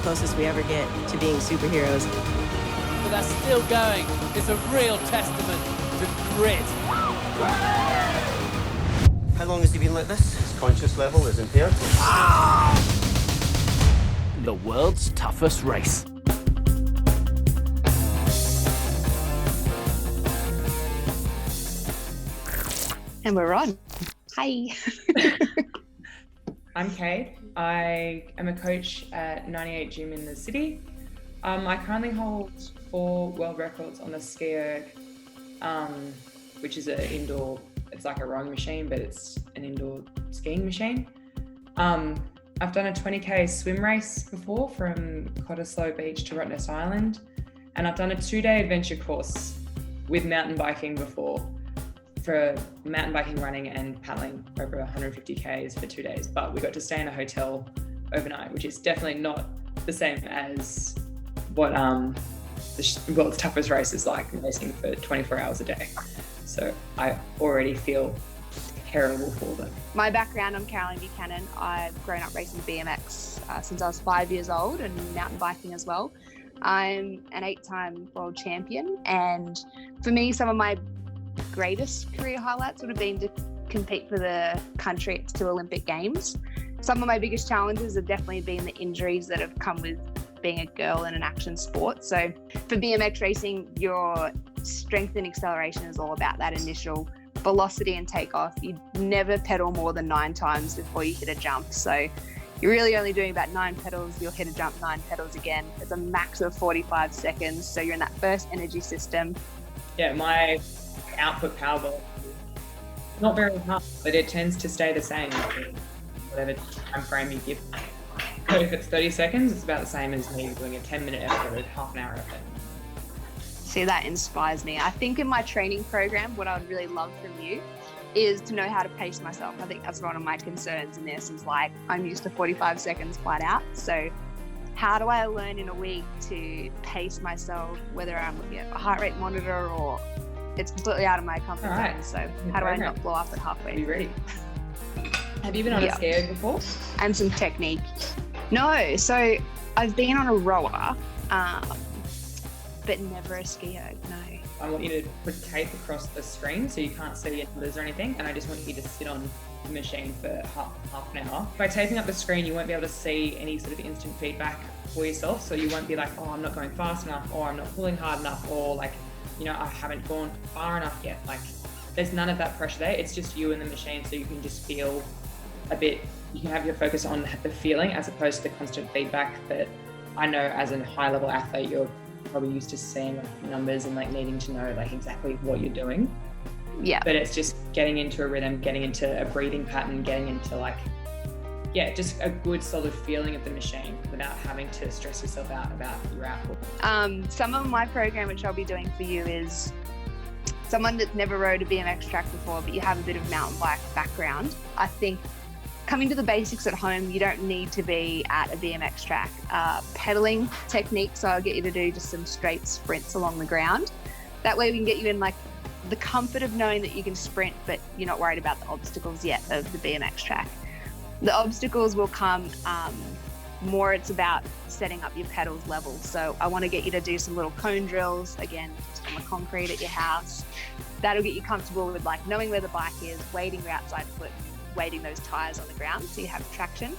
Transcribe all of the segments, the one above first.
closest we ever get to being superheroes. But that's still going. It's a real testament to grit. How long has he been like this? His conscious level is impaired. The world's toughest race. And we're on. Hi. I'm Kate. I am a coach at 98 Gym in the city. I currently hold 4 world records on the ski erg, which is an indoor, it's like a rowing machine, but it's an indoor skiing machine. I've done a 20k swim race before from Cottesloe Beach to Rottnest Island, and I've done a 2-day adventure course with mountain biking before, for mountain biking, running and paddling over 150 Ks for 2 days. But we got to stay in a hotel overnight, which is definitely not the same as what the world's toughest race is like, racing for 24 hours a day. So I already feel terrible for them. My background, I'm Caroline Buchanan. I've grown up racing BMX since I was 5 years old, and mountain biking as well. I'm an 8-time world champion, and for me, some of my greatest career highlights would have been to compete for the country at 2 Olympic Games. Some of my biggest challenges have definitely been the injuries that have come with being a girl in an action sport. So for BMX racing, your strength and acceleration is all about that initial velocity and takeoff. You never pedal more than 9 times before you hit a jump. So you're really only doing about 9 pedals. You'll hit a jump 9 pedals again. It's a max of 45 seconds. So you're in that burst energy system. Yeah, my output power ball is not very hard, but it tends to stay the same whatever time frame you give. But if it's 30 seconds, it's about the same as me doing a 10-minute effort or half an hour effort. See, that inspires me. I think in my training program, what I would really love from you is to know how to pace myself. I think that's one of my concerns in this is like, I'm used to 45 seconds flat out. So how do I learn in a week to pace myself, whether I'm looking at a heart rate monitor or it's completely out of my comfort zone. So how do I not blow up at halfway? Be ready. Have you been on a ski erg before? And some technique. No, so I've been on a rower, but never a ski erg, no. I want you to put tape across the screen so you can't see your numbers or anything, and I just want you to sit on the machine for half an hour. By taping up the screen, you won't be able to see any sort of instant feedback for yourself, so you won't be like, oh, I'm not going fast enough, or I'm not pulling hard enough, or like, you know, I haven't gone far enough yet. Like, there's none of that pressure there. It's just you and the machine, so you can just feel a bit, you can have your focus on the feeling as opposed to the constant feedback that I know as a high level athlete, you're probably used to seeing like numbers and like needing to know like exactly what you're doing. Yeah. But it's just getting into a rhythm, getting into a breathing pattern, getting into like, yeah, just a good solid feeling of the machine without having to stress yourself out about your output. Some of my program, which I'll be doing for you, is someone that's never rode a BMX track before, but you have a bit of mountain bike background. I think coming to the basics at home, you don't need to be at a BMX track. Pedaling technique, so I'll get you to do just some straight sprints along the ground. That way we can get you in like the comfort of knowing that you can sprint, but you're not worried about the obstacles yet of the BMX track. The obstacles will come, more it's about setting up your pedals level. So I want to get you to do some little cone drills, again, just on the concrete at your house. That'll get you comfortable with like knowing where the bike is, weighting your outside foot, weighting those tires on the ground so you have traction.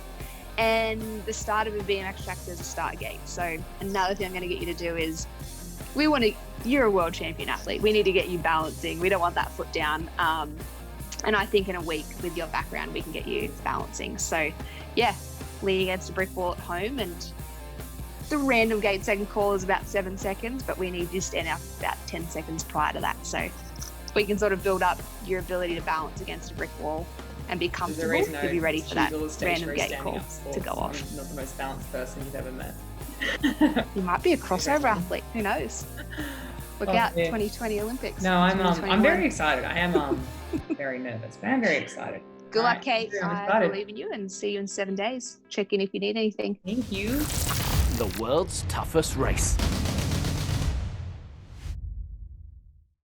And the start of a BMX track, there's a start gate. So another thing I'm going to get you to do is, you're a world champion athlete. We need to get you balancing. We don't want that foot down. And I think in a week with your background, we can get you balancing. So yeah, leaning against a brick wall at home, and the random gate second call is about 7 seconds, but we need you to stand out about 10 seconds prior to that. So we can sort of build up your ability to balance against a brick wall and be comfortable to be ready for that random gate call to go off. I'm not the most balanced person you've ever met. You might be a crossover athlete, who knows? Look out, yeah. 2020 Olympics. No, I'm very excited. I am very nervous, but I'm very excited. Good luck, Kate. I believe in you, and see you in 7 days. Check in if you need anything. Thank you. The world's toughest race.